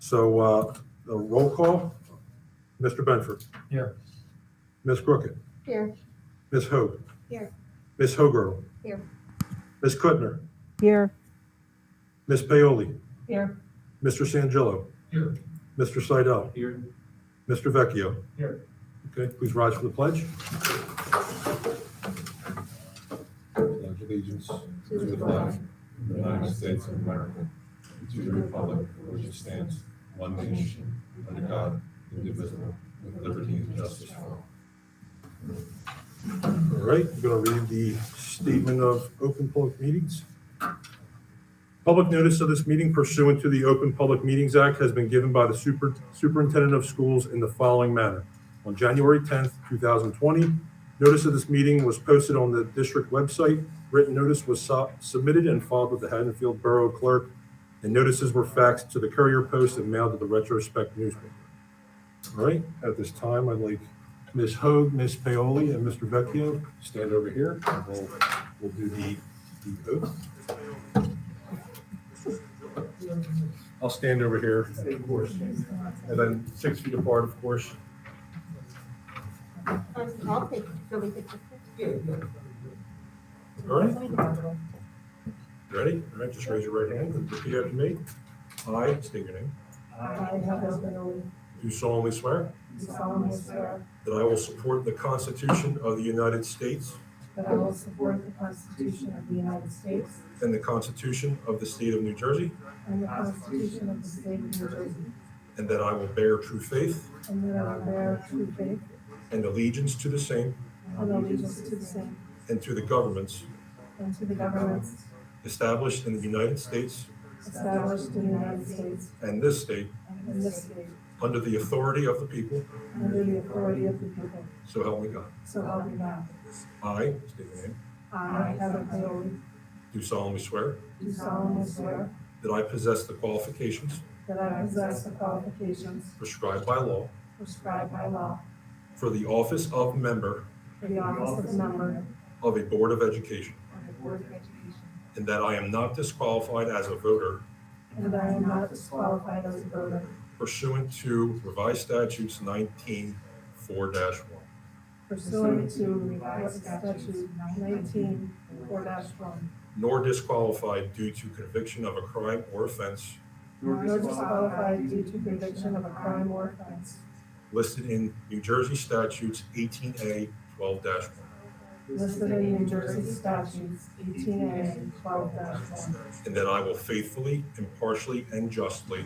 So the roll call, Mr. Benford. Here. Ms. Crooked. Here. Ms. Hoag. Here. Ms. Hogerl. Here. Ms. Kuttner. Here. Ms. Paoli. Here. Mr. Sangillo. Here. Mr. Seidel. Here. Mr. Vecchio. Here. Okay, please rise for the pledge. Pledge allegiance to the flag of the United States of America, and to the republic for which it stands, one nation, under God, indivisible, with liberty and justice for all. All right, I'm going to read the statement of open public meetings. Public notice of this meeting pursuant to the Open Public Meetings Act has been given by the Superintendent of Schools in the following manner. On January 10th, 2020, notice of this meeting was posted on the district website. Written notice was submitted and filed with the Haddonfield Borough Clerk, and notices were faxed to the Courier Post and mailed to the Retrospect newspaper. All right, at this time, I'd like Ms. Hoag, Ms. Paoli, and Mr. Vecchio to stand over here, and we'll do the oath. I'll stand over here, of course, and then 6 feet apart, of course. I'll take, shall we take this? All right, ready? All right, just raise your right hand and repeat after me. I, state your name, I have Paoli, do solemnly swear do solemnly swear that I will support the Constitution of the United States that I will support the Constitution of the United States and the Constitution of the State of New Jersey, and the Constitution of the State of New Jersey, and that I will bear true faith and that I will bear true faith and allegiance to the same and allegiance to the same and to the governments and to the governments established in the United States established in the United States and this state and this state, under the authority of the people, under the authority of the people, so help me God. so help me God. I, state your name, I, Heather Paoli, do solemnly swear do solemnly swear that I possess the qualifications that I possess the qualifications prescribed by law prescribed by law for the office of member for the office of member of a Board of Education, of the Board of Education, and that I am not disqualified as a voter and that I am not disqualified as a voter pursuant to revised statutes 19-4-1, pursuant to revised statute 19-4-1, nor disqualified due to conviction of a crime or offense nor disqualified due to conviction of a crime or offense listed in New Jersey statutes 18A 12-1, listed in New Jersey statutes 18A 12-1, and that I will faithfully, impartially, and justly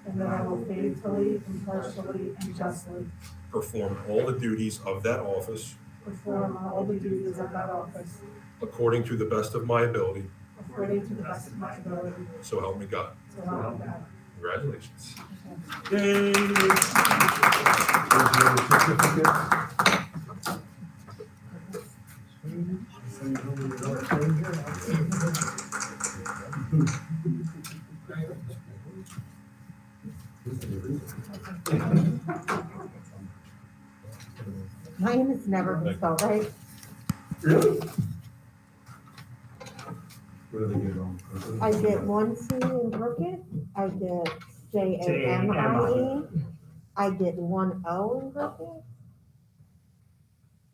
and that I will faithfully, impartially, and justly perform all the duties of that office perform all the duties of that office according to the best of my ability, according to the best of my ability, so help me God. so help me God. Congratulations. Okay. Yay! My name is never spelled right. Really? What do they get on? I get one C in Crooked, I get Jamie, I get one O in Crooked.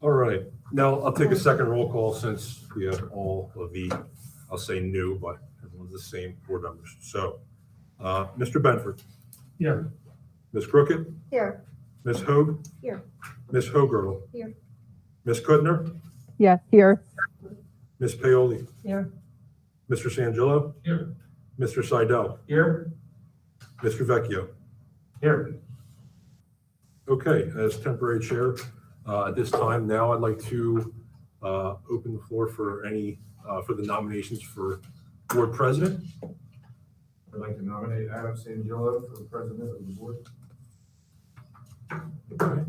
All right, now I'll take a second roll call since we have all of the, I'll say new, but everyone's the same board members. So, Mr. Benford, Here. Ms. Crooked, Here. Ms. Hoag, Here. Ms. Hogerl, Here. Ms. Kuttner, Yeah, here. Ms. Paoli, Here. Mr. Sangillo, Here. Mr. Seidel, Here. Mr. Vecchio. Here. Okay, as temporary chair, at this time now I'd like to open the floor for any, for the nominations for board president. I'd like to nominate Adam Sangillo for president of the board. Okay.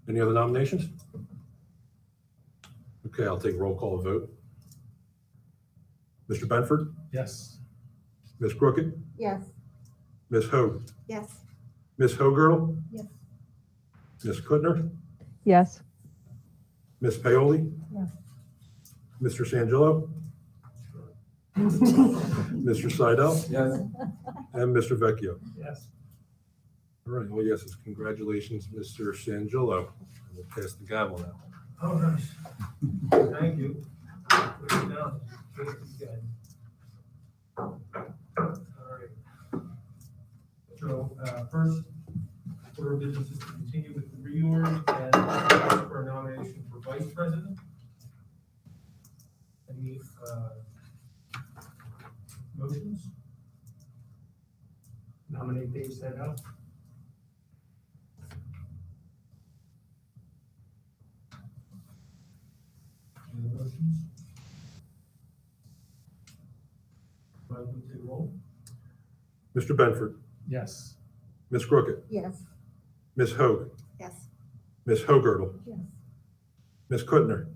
Any other nominations? Okay, I'll take roll call vote. Mr. Benford, Yes. Ms. Crooked, Yes. Ms. Hoag, Yes. Ms. Hogerl, Yes. Ms. Kuttner, Yes. Ms. Paoli, Yes. Mr. Sangillo, Mr. Seidel, Yes. and Mr. Vecchio. Yes. All right, all yeses. Congratulations, Mr. Sangillo. We'll pass the gavel now. Oh, nice. Thank you. Put it down. Good, good. All right. So, first order of business is to continue with the reorg and ask for a nomination for vice president. Any, motions? Nominate Dave Seidel. Any other motions? Mike, will you take roll? Mr. Benford, Yes. Ms. Crooked, Yes. Ms. Hoag, Yes. Ms. Hogertle, Yes. Ms. Kuttner,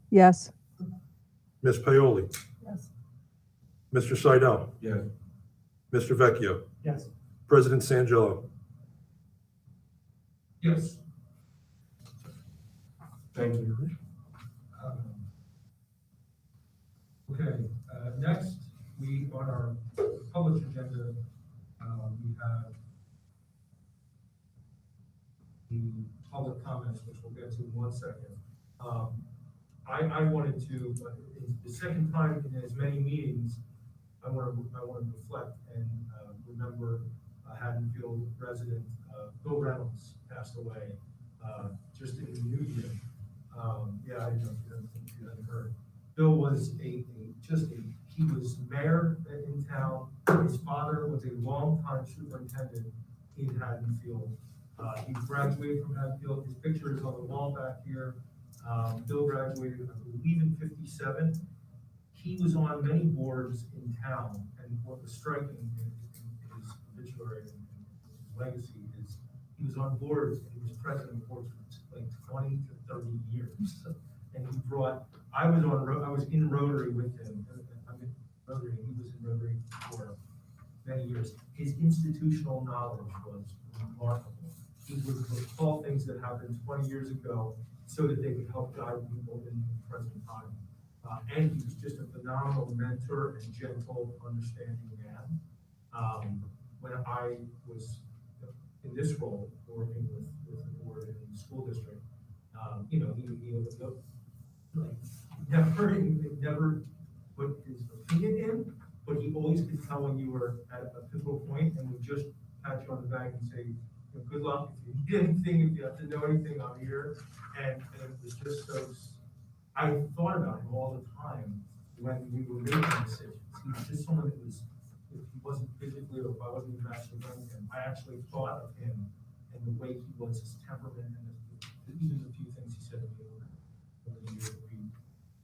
yes, Ms. Paoli, Yes. Mr. Seidel, Yes. Mr. Vecchio, Yes. President Sangillo. Yes. Thank you. Okay, next, on our published agenda, we have the public comments, which we'll get to in 1 second. I wanted to, the second time in as many meetings, I want to reflect and remember Haddonfield resident Bill Reynolds passed away just in the new year. Yeah, I don't know if you hadn't heard. Bill was he was mayor in town. His father was a longtime superintendent in Haddonfield. He graduated from Haddonfield. His picture is on the wall back here. Bill graduated, I believe, in '57. He was on many boards in town, and what was striking in his obituary and his legacy is he was on boards and he was president of boards for like 20 to 30 years. And he brought, I was in Rotary with him. I'm in Rotary, and he was in Rotary for many years. His institutional knowledge was remarkable. He would recall things that happened 20 years ago so that they could help guide people in the present time. And he was just a phenomenal mentor and gentle, understanding man. When I was in this role, working with the board in the school district, he never put his opinion in, but he always could tell when you were at a pivotal point and would just pat you on the back and say, good luck, if you need anything, if you have to know anything, I'm here. And it was just so, I thought about him all the time when we were making decisions. He was just someone that was, if he wasn't physically or if I wasn't even actually knowing him, I actually thought of him and the way he was, his temperament, and even the few things he said to me over the years that we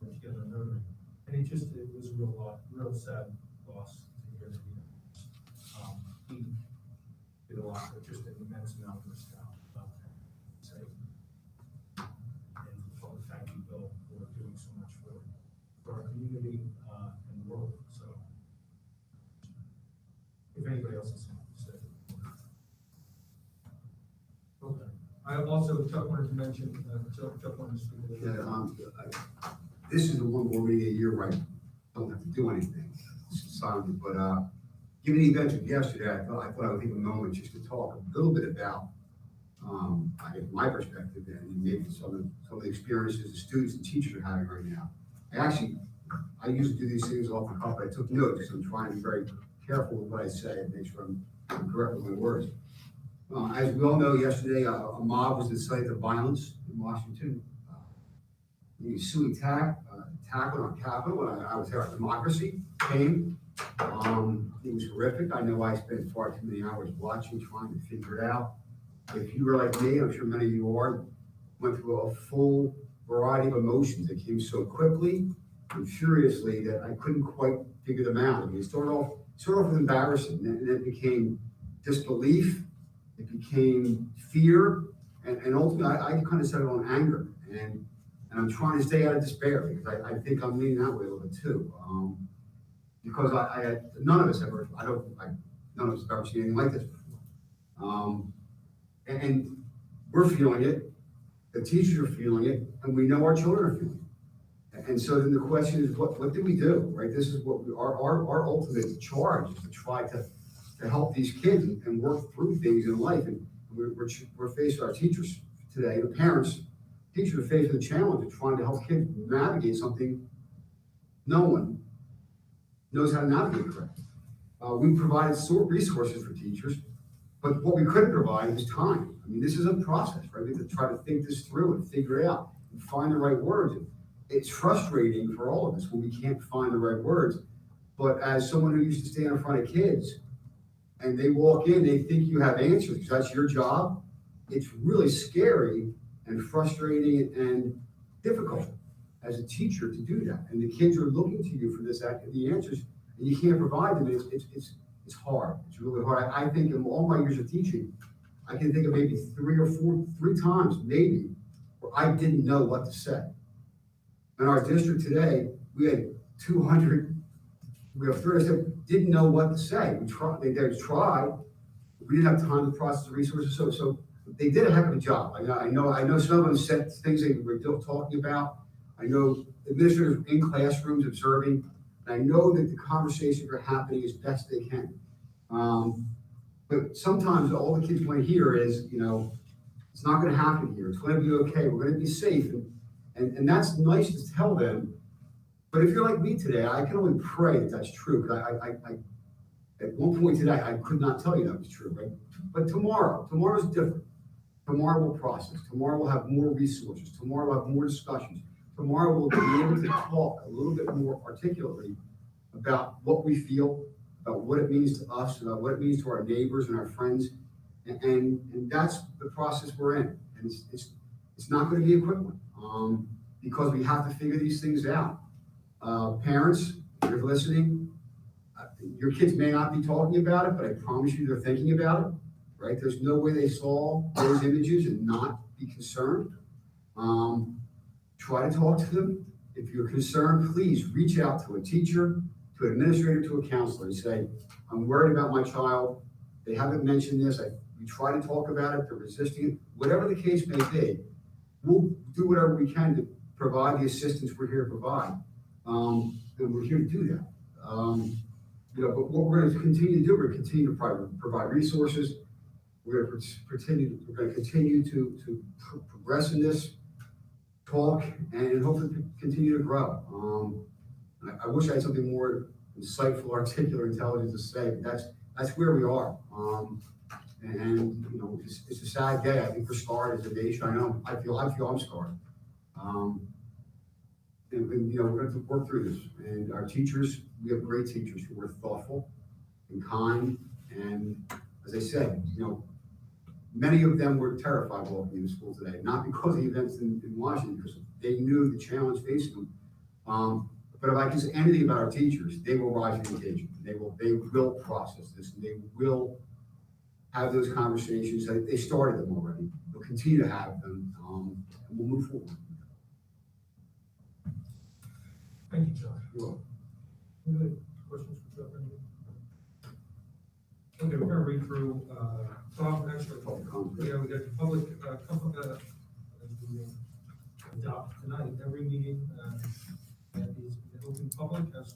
were together in Rotary. And it was a real sad loss to hear that he did a lot, but just an immense amount for his town. And thank you, Bill, for doing so much for our community and the world. So, if anybody else has something to say. Okay. I also, Chuck wanted to mention, Chuck wanted to speak a little bit. Yeah, this is the one more meeting a year where I don't have to do anything, silent, but given the events of yesterday, I thought I would take a moment just to talk a little bit about, I guess, my perspective and maybe some of the experiences the students and teachers are having right now. I usually do these things off the cuff, but I took notes because I'm trying to be very careful with what I say and make sure I'm correct with my words. As we all know, yesterday a mob was the site of violence in Washington. The suing tackled on Capitol, and I was there. Democracy came. It was horrific. I know I spent far too many hours watching, trying to figure it out. If you were like me, I'm sure many of you are, went through a full variety of emotions that came so quickly and furiously that I couldn't quite figure them out. I mean, it started off with embarrassing, and it became disbelief, it became fear, and ultimately I kind of settled on anger. And I'm trying to stay out of despair because I think I'm leaning that way a little bit too. Because none of us have ever seen anything like this before. And we're feeling it, the teachers are feeling it, and we know our children are feeling it. And so then the question is, what do we do, right? This is what our ultimate charge is to try to help these kids and work through things in life. And we're faced with our teachers today, the parents, teachers are faced with the challenge of trying to help kids navigate something no one knows how to navigate correctly. We provided resources for teachers, but what we couldn't provide was time. I mean, this is a process, right? We have to try to think this through and figure it out and find the right words. And it's frustrating for all of us when we can't find the right words. But as someone who used to stand in front of kids and they walk in, they think you have answers because that's your job. It's really scary and frustrating and difficult as a teacher to do that. And the kids are looking to you for the answers, and you can't provide them. It's hard. It's really hard. I think in all my years of teaching, I can think of maybe three times maybe, where I didn't know what to say. In our district today, we had 200, we have 30 that didn't know what to say. They tried, we didn't have time to process the resources, so they did a heck of a job. I know some of them said things they were still talking about. I know administrators in classrooms observing, and I know that the conversations are happening as best they can. But sometimes all the kids want to hear is, it's not going to happen here. It's going to be okay. We're going to be safe. And that's nice to tell them. But if you're like me today, I can only pray that that's true. Because I at one point today, I could not tell you that was true, right? But tomorrow's different. Tomorrow we'll process. Tomorrow we'll have more resources. Tomorrow we'll have more discussions. Tomorrow we'll be able to talk a little bit more articulately about what we feel, about what it means to us, about what it means to our neighbors and our friends. And that's the process we're in. And it's not going to be a quick one because we have to figure these things out. Parents, if you're listening, your kids may not be talking about it, but I promise you they're thinking about it, right? There's no way they saw those images and not be concerned. Try to talk to them. If you're concerned, please reach out to a teacher, to an administrator, to a counselor and say, I'm worried about my child. They haven't mentioned this. We try to talk about it. They're resisting it. Whatever the case may be, we'll do whatever we can to provide the assistance we're here to provide. And we're here to do that. But what we're going to continue to do, we're going to continue to provide resources. We're going to continue to progress in this, talk, and hopefully continue to grow. I wish I had something more insightful, articulate, intelligent to say, but that's where we are. It's a sad day. I think we're scarred as a nation. I know. I feel I'm scarred. We're going to work through this. And our teachers, we have great teachers who are thoughtful and kind. And as I said, many of them were terrified walking into school today, not because of the events in Washington, because they knew the challenge facing them. But if I can say anything about our teachers, they will rise to the occasion. They will process this, and they will have those conversations. They started them already. They'll continue to have them, and we'll move forward. Thank you, Josh. You're welcome. Any other questions for Jeff? Okay, we're gonna read through, actually, Public comment. yeah, we got the public, adopt tonight, every meeting, that is open public has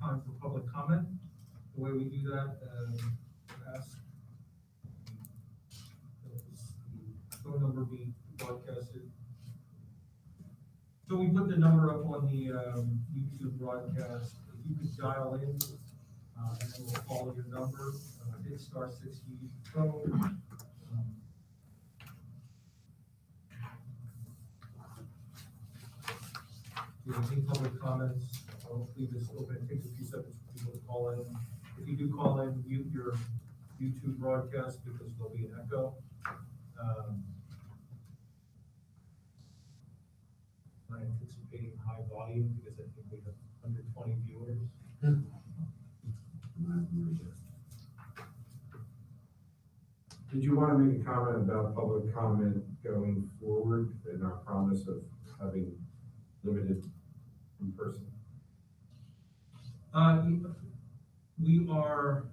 time for public comment. The way we do that, ask the phone number be broadcasted. So we put the number up on the YouTube broadcast. If you could dial in, and then we'll call your number. Hit star 6 use your phone. If you have any public comments, I'll leave this open. It takes a few seconds for people to call in. If you do call in, mute your YouTube broadcast because there'll be an echo. I'm anticipating high volume because I think we have under 20 viewers. Did you want to make a comment about public comment going forward and our promise of having limited in person? We are,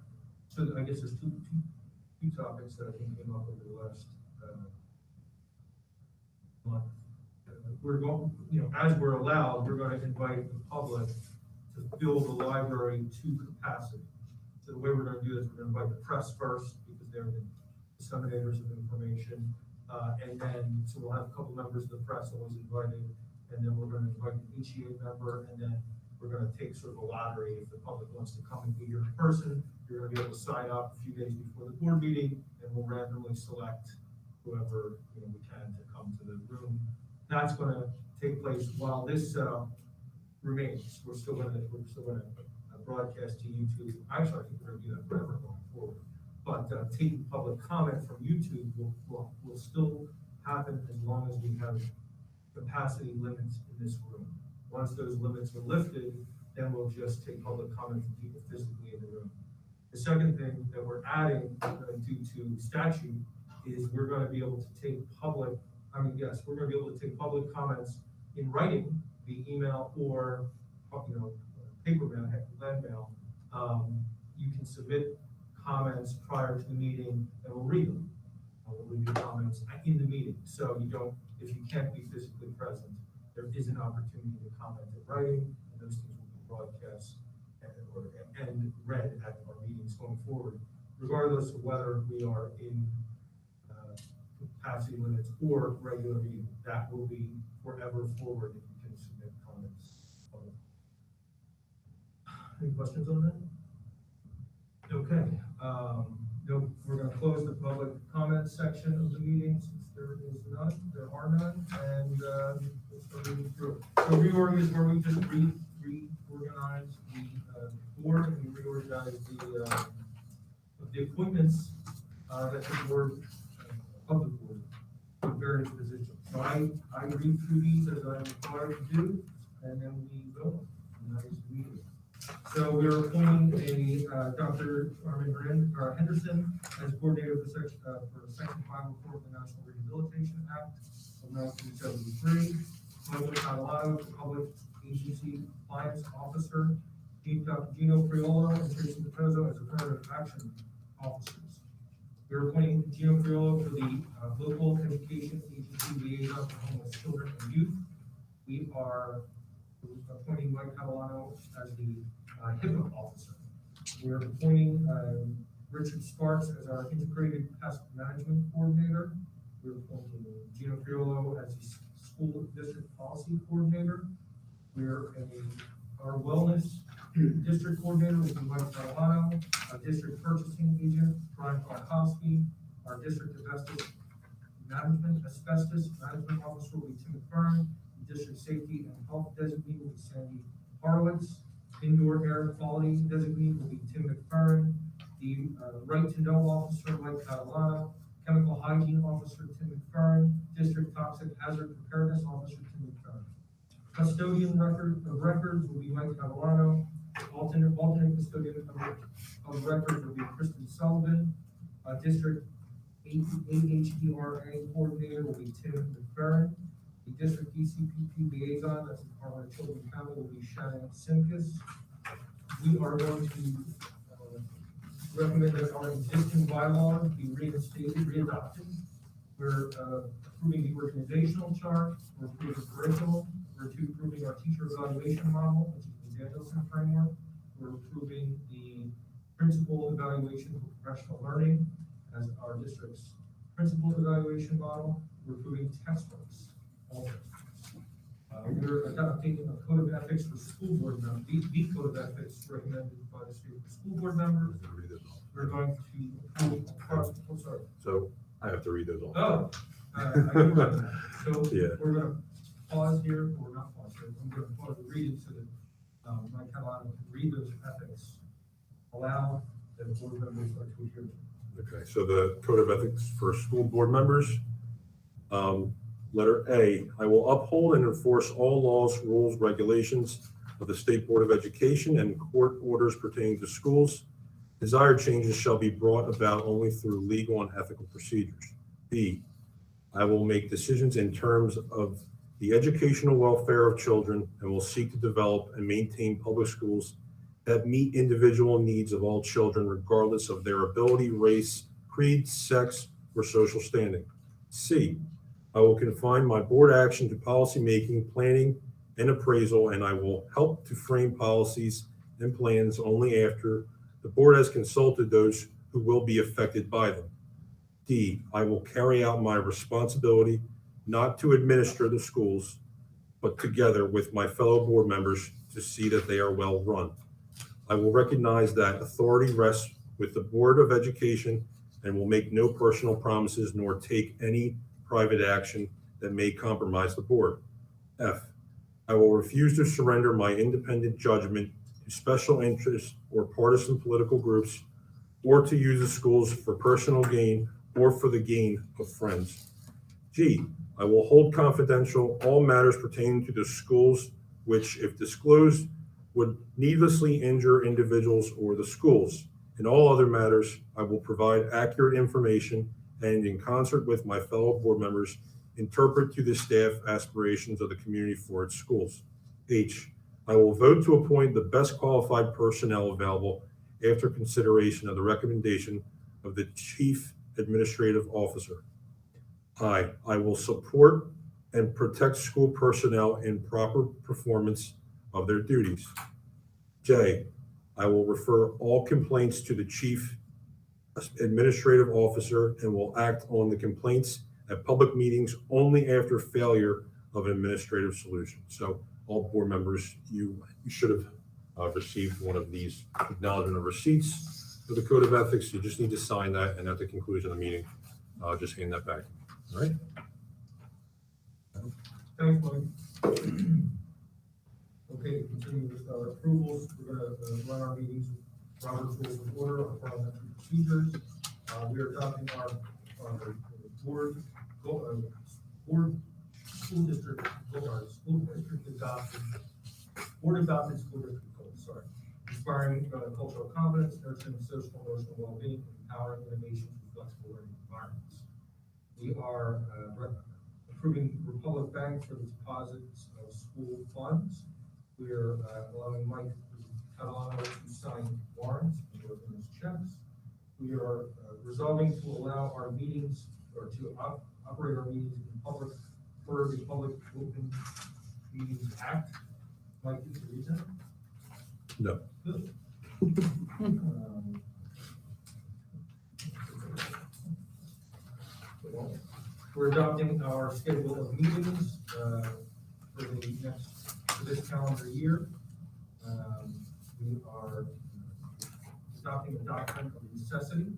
so I guess there's two topics that I think came up over the last month. we're going, as we're allowed, we're gonna invite the public to fill the library to capacity. So the way we're gonna do this, we're gonna invite the press first, because they're the disseminators of information. And then, so we'll have a couple members of the press always invited, and then we're gonna invite an HEA member, and then we're gonna take sort of a lottery. If the public wants to come and be here in person, you're gonna be able to sign up a few days before the board meeting, and we'll randomly select whoever, we can to come to the room. That's gonna take place while this setup remains. We're still gonna broadcast to YouTube. Actually, I think we're gonna do that forever going forward. But taking public comment from YouTube will still happen as long as we have capacity limits in this room. Once those limits are lifted, then we'll just take public comment from people physically in the room. The second thing that we're adding due to statute is we're gonna be able to take public comments in writing, via email or, paper mail, land mail. You can submit comments prior to the meeting, and we'll read them. We'll read your comments in the meeting, so if you can't be physically present, there is an opportunity to comment in writing, and those things will be broadcast and read at our meetings going forward, regardless of whether we are in capacity limits or regular meeting. That will be forever forward if you can submit comments. Any questions on that? Okay, no, we're gonna close the public comment section of the meeting since there are none, and we'll start moving through. So reorg is where we just reorganize the board, and we reorganize the appointments that the board, of the board, with various positions. So I read through these as I'm required to do, and then we go, and that is reading. So we're appointing Dr. Armin Henderson as coordinator for section 504 of the National Rehabilitation Act of 1973. Michael Catalano, Public Agency Compliance Officer. Dr. Gino Priolo and Tracy Petozo as affirmative action officers. We're appointing Gino Priolo for the local education agency liaison for homeless children and youth. We are appointing Mike Catalano as the HIPAA officer. We're appointing Richard Sparks as our integrated pest management coordinator. We're appointing Gino Priolo as the school district policy coordinator. Our wellness district coordinator will be Mike Catalano. Our district purchasing agent, Brian Falkowski. Our district asbestos management officer will be Tim McFerrin. The district safety and health designee will be Sandy Horowitz. Indoor air quality designee will be Tim McFerrin. The right to know officer, Mike Catalano. Chemical hygiene officer, Tim McFerrin. District toxic hazard preparedness officer, Tim McFerrin. Custodian of records will be Mike Catalano. Alternate custodian of records will be Kristen Sullivan. District AHERA coordinator will be Tim McFerrin. The district DCPP liaison, that's the Department of Children and Family, will be Shannon Simkus. We are going to recommend that our existing bylaws be readopted. We're approving the organizational chart, we're approving curriculum, we're approving our teacher evaluation model, which is the Danielson framework. We're approving the principal evaluation for professional learning as our district's principal evaluation model. We're approving textbooks. We're adopting a code of ethics for school board members, the code of ethics recommended by the state for school board members. We're going to approve, So I have to read those all. Oh, I do remember that. So Yeah. we're gonna pause here, or not pause here, I'm gonna pause the reading so that, Mike Catalano can read those ethics, allow the board members to hear them. Okay, so the code of ethics for school board members. Letter A, I will uphold and enforce all laws, rules, regulations of the State Board of Education and court orders pertaining to schools. Desired changes shall be brought about only through legal and ethical procedures. B, I will make decisions in terms of the educational welfare of children and will seek to develop and maintain public schools that meet individual needs of all children regardless of their ability, race, creed, sex, or social standing. C, I will confine my board action to policymaking, planning, and appraisal, and I will help to frame policies and plans only after the board has consulted those who will be affected by them. D, I will carry out my responsibility not to administer the schools, but together with my fellow board members to see that they are well run. I will recognize that authority rests with the Board of Education and will make no personal promises nor take any private action that may compromise the board. F, I will refuse to surrender my independent judgment to special interests or partisan political groups, or to use the schools for personal gain or for the gain of friends. G, I will hold confidential all matters pertaining to the schools which, if disclosed, would needlessly injure individuals or the schools. In all other matters, I will provide accurate information and, in concert with my fellow board members, interpret to the staff aspirations of the community for its schools. H, I will vote to appoint the best qualified personnel available after consideration of the recommendation of the Chief Administrative Officer. I will support and protect school personnel in proper performance of their duties. J, I will refer all complaints to the Chief Administrative Officer and will act on the complaints at public meetings only after failure of an administrative solution. So all board members, you should have received one of these acknowledgement of receipts for the Code of Ethics. You just need to sign that, and at the conclusion of the meeting, just hand that back. All right? Thanks, Mike. Okay, continue with our approvals. We're gonna run our meetings with Robert's Rules of Order, our parliamentary procedures. We are adopting our board school district, our school district adopted, board adopted school district code, sorry. Inspiring cultural competence, nurturing social and emotional well-being, empowering innovation through flexible learning environments. We are approving Republic Bank for the deposits of school funds. We are allowing Mike Catalano to sign warrants and work on his checks. We are resolving to allow our meetings, or to operate our meetings in public, per the Public Open Meetings Act. Mike, did you read that? No. Good. We're adopting our schedule of meetings for this calendar year. We are adopting a document of necessity.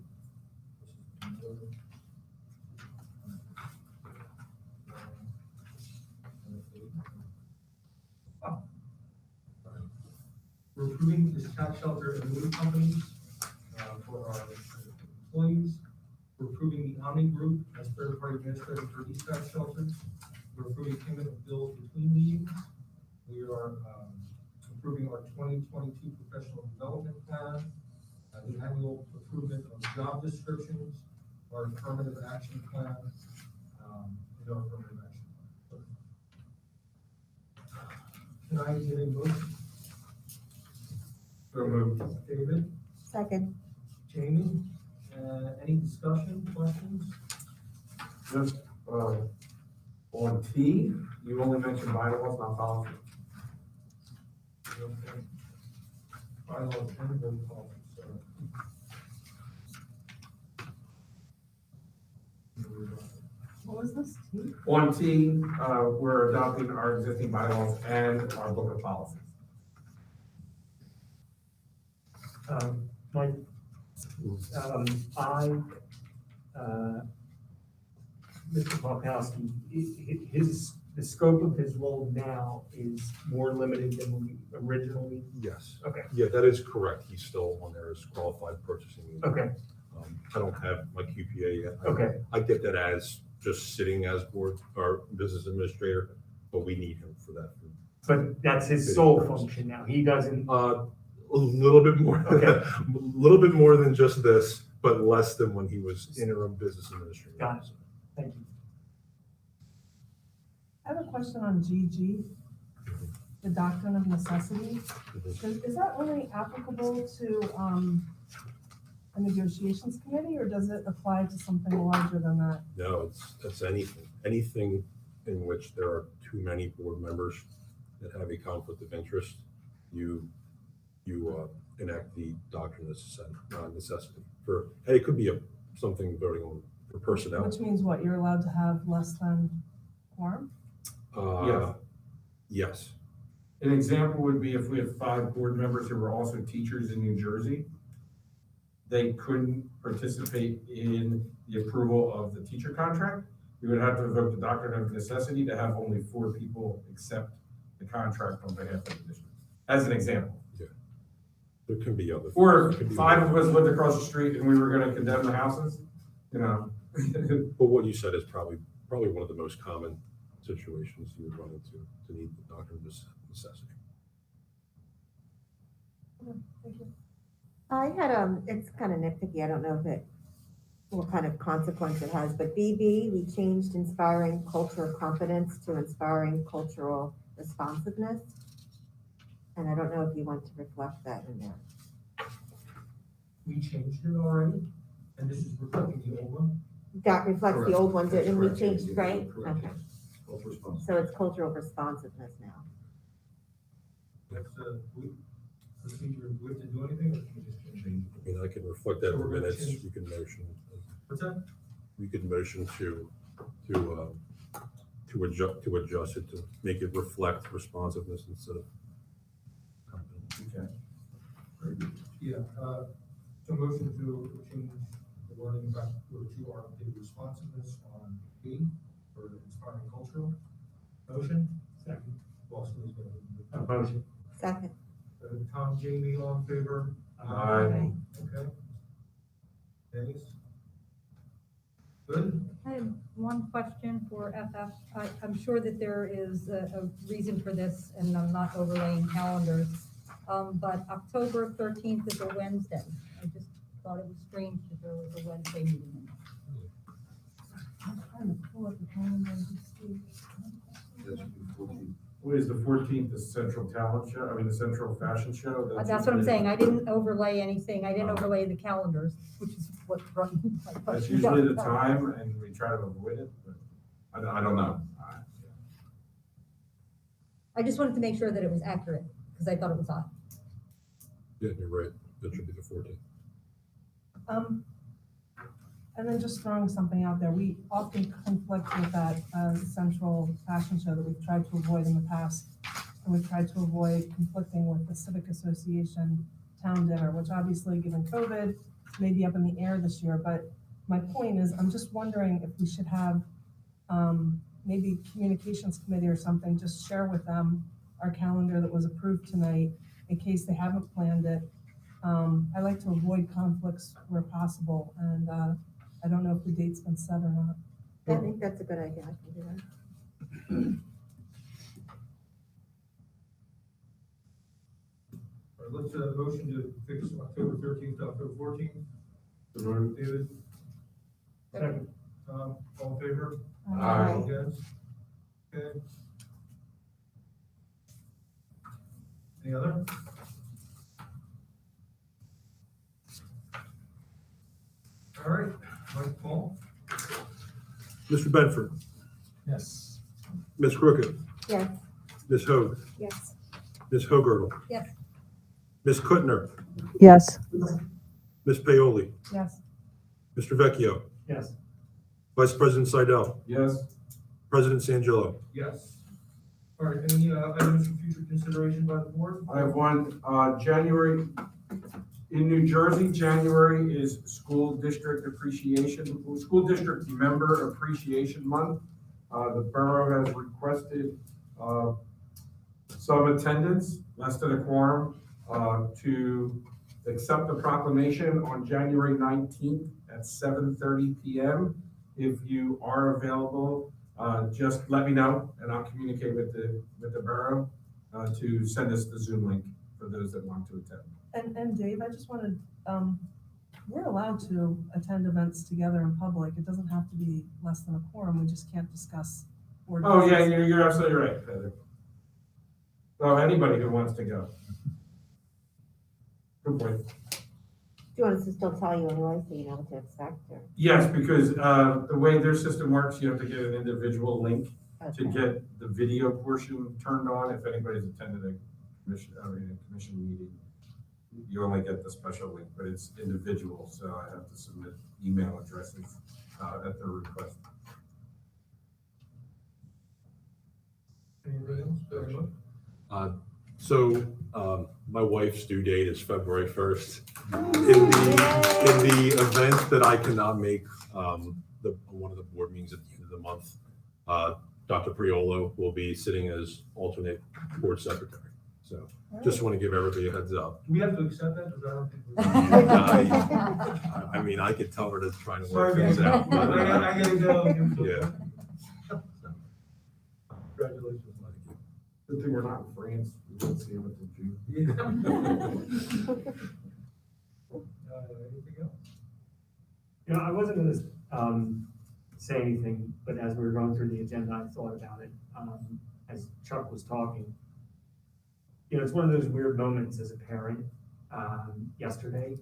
We're approving this tax shelter and moving companies for our employees. We're approving the Omni Group as third-party administrator for these tax shelters. We're approving payment of bills between meetings. We are approving our 2022 professional development plan, the annual improvement of job descriptions, our affirmative action plan, and our affirmative action plan. Can I get a motion? So moved. David, Second. Jamie, any discussion, questions? Just, on T, you only mentioned bylaws, not policy. Okay. Bylaws and board policy, so. What was this? On T, we're adopting our existing bylaws and our book of policies. Mike, Mr. Polkowski, the scope of his role now is more limited than when we originally. Yes. Okay. Yeah, that is correct. He's still on there as qualified purchasing. Okay, I don't have my QPA yet. okay, I get that as just sitting as board or business administrator, but we need him for that. but that's his sole function now. He doesn't, A little bit more, Okay. a little bit more than just this, but less than when he was interim business administrator. Got it. Thank you. I have a question on GG, the doctrine of necessity. Mhm. Is that only applicable to, a negotiations committee, or does it apply to something larger than that? No, it's anything in which there are too many board members that have a conflict of interest, you enact the doctrine of necessity for, and it could be something voting on for personnel. Which means what, you're allowed to have less than quorum? Uh, Yes, An example would be if we have 5 board members who were also teachers in New Jersey, they couldn't participate in the approval of the teacher contract. We would have to invoke the doctrine of necessity to have only 4 people accept the contract on behalf of the district, as an example. there can be other. Or there could be 5 other- of us lived across the street and we were gonna condemn the houses, you know. But what you said is probably one of the most common situations you would run into to need the doctrine of necessity. I had, it's kind of nitpicky, I don't know if it, what kind of consequence it has, but BB, we changed inspiring cultural competence to inspiring cultural responsiveness. And I don't know if you want to reflect that in there. We changed it already, and this is reflecting the old one. That reflects the Correct. old ones, That's and we correct. changed, Yes, right? correct. Okay, Cultural responsibility. so it's cultural responsiveness now. That's, procedure, do we have to do anything, or can we just change it? I mean, I can reflect that in So the we're gonna minutes, change- you can motion, What's that? you could motion to adjust it, to make it reflect responsiveness instead of competence. Okay. Very good. Yeah, so motion to change the wording back to our updated responsiveness on B for inspiring cultural. Motion? Second. Boston is going to. Motion. Second. Tom, Jamie, all in favor? Aye. Okay. Denise? Good? I have one question for FF. I'm sure that there is a reason for this, and I'm not overlaying calendars. But October 13th is a Wednesday. I just thought it was strange that there was a Wednesday meeting. I'm trying to pull up the calendar and just see. That's 14. What is the 14th, the Central Talent Show, I mean, the Central Fashion Show? That's what I'm saying. I didn't overlay anything. I didn't overlay the calendars, which is what brought me my That's question. usually the time, and we try to avoid it, but I don't know. I just wanted to make sure that it was accurate, because I thought it was odd. Yeah, you're right, that should be the 14th. And then just throwing something out there, we often conflict with that central fashion show that we've tried to avoid in the past. And we've tried to avoid conflicting with the Civic Association Town Dinner, which obviously, given COVID, may be up in the air this year. But my point is, I'm just wondering if we should have maybe communications committee or something, just share with them our calendar that was approved tonight in case they haven't planned it. I like to avoid conflicts where possible, and I don't know if the date's been set or not. I think that's a good idea, I can do that. All right, let's, motion to fix October 13th to October 14th. David? Second. Tom, all in favor? Aye. All against? Okay. Any other? All right, Mike Paul? Mr. Benford, Yes. Ms. Crooked, Yes. Ms. Hoag, Yes. Ms. Hogartle, Yes. Ms. Kuttner, Yes. Ms. Paoli, Yes, Mr. Vecchio, Yes. Vice President Seidel, Yes, President Sangillo. Yes. All right, any, items for future consideration by the board? I have one, January, in New Jersey, January is School District Member Appreciation Month. The borough has requested, some attendance, less than a quorum, to accept the proclamation on January 19th at 7:30 PM. If you are available, just let me know and I'll communicate with the borough, to send us the Zoom link for those that want to attend. and Dave, I just wanted, we're allowed to attend events together in public. It doesn't have to be less than a quorum, we just can't discuss. Oh, yeah, ordinances. you're absolutely right, Heather. Well, anybody who wants to go. Good point. you want us to still tell you anyway, so you know what to expect, or? Yes, because the way their system works, you have to get an individual link to Okay. get the video portion turned on. If anybody's attended a commission meeting, you only get the special link, but it's individual, so I have to submit email addresses at their request. Anything else? Very much. My wife's due date is February 1st. In the event that I cannot make one of the board meetings at the end of the month, Dr. Priolo will be sitting as alternate board secretary. So just want to give everybody a heads up. Do we have to accept that? Because I don't think we. I mean, I could tell her to try to Sorry, work things man. out. but, I gotta go. Yeah. Congratulations. Good thing we're not in France. We won't see them until June. Anything else? You know, I wasn't gonna, say anything, but as we were going through the agenda, I thought about it, as Chuck was talking. You know, it's one of those weird moments as a parent, yesterday,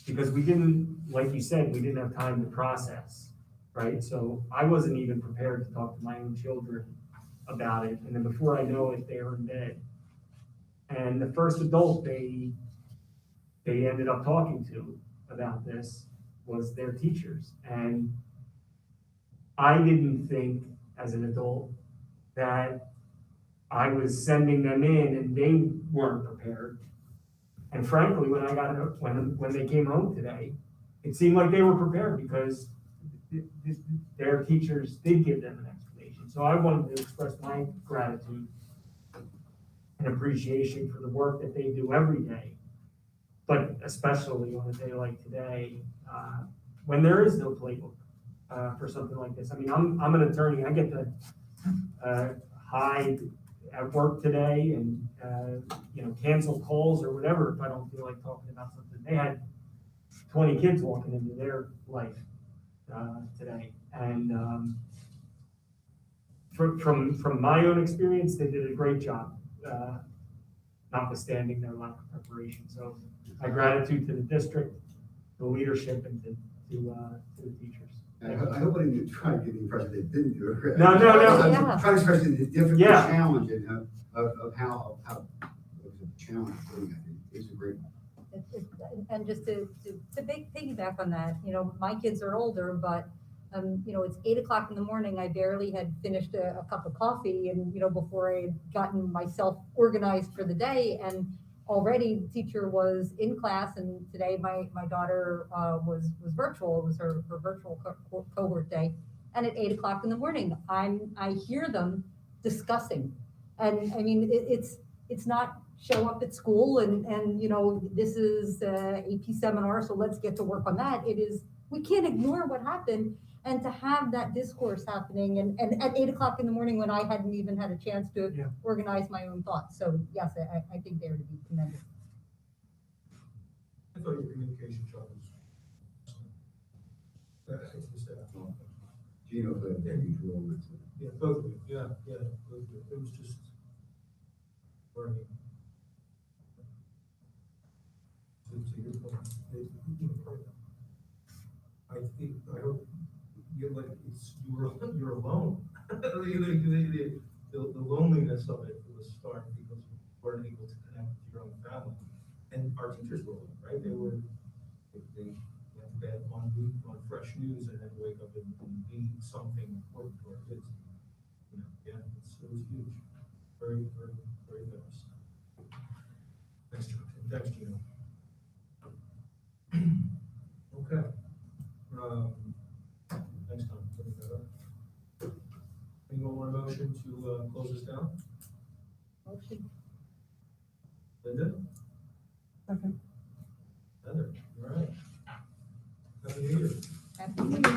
because we didn't, like you said, we didn't have time to process, right? So I wasn't even prepared to talk to my own children about it, and then before I know it, they were in bed. And the first adult they ended up talking to about this was their teachers. And I didn't think as an adult that I was sending them in and they weren't prepared. And frankly, when I got when they came home today, it seemed like they were prepared because their teachers did give them an explanation. So I wanted to express my gratitude and appreciation for the work that they do every day, but especially on a day like today, when there is no playbook for something like this. I mean, I'm an attorney. I get to hide at work today and cancel calls or whatever if I don't feel like talking about something. They had 20 kids walking into their life today, and from my own experience, they did a great job, notwithstanding their lack of preparation. So my gratitude to the district, the leadership, and to the teachers. I hope I didn't try to give the impression they didn't do it. No. Yeah. I'm trying to express the difficult Yeah. challenge of how it was a challenge doing that. It's a great one. And just to piggyback on that, my kids are older, but, it's 8 o'clock in the morning. I barely had finished a cup of coffee and, before I had gotten myself organized for the day. And already the teacher was in class, and today my daughter was virtual. It was her virtual cohort day. And at 8 o'clock in the morning, I hear them discussing. And I mean, it's not show up at school and this is AP seminar, so let's get to work on that. It is, we can't ignore what happened, and to have that discourse happening and at 8 o'clock in the morning when I hadn't even had a chance to organize my own thoughts. So yes, I think they're to be commended. I thought your communication, Chuck, was excellent. It's just, Gino played a big role in it. yeah, both of you, yeah, both of you. It was just learning. To your point, I hope you're like, you're alone. The loneliness of it was starting because you weren't able to connect with your own family. And our teachers were alone, right? They went to bed on fresh news and then wake up and be something important to our kids. It was huge. Very, very, very fast. Thanks, Chuck. Thanks, Gino. Okay. Thanks, Tom. Putting that up. Anyone want a motion to close this down? Motion. Linda? Okay. Heather? All right. Happy New Year. Happy New Year.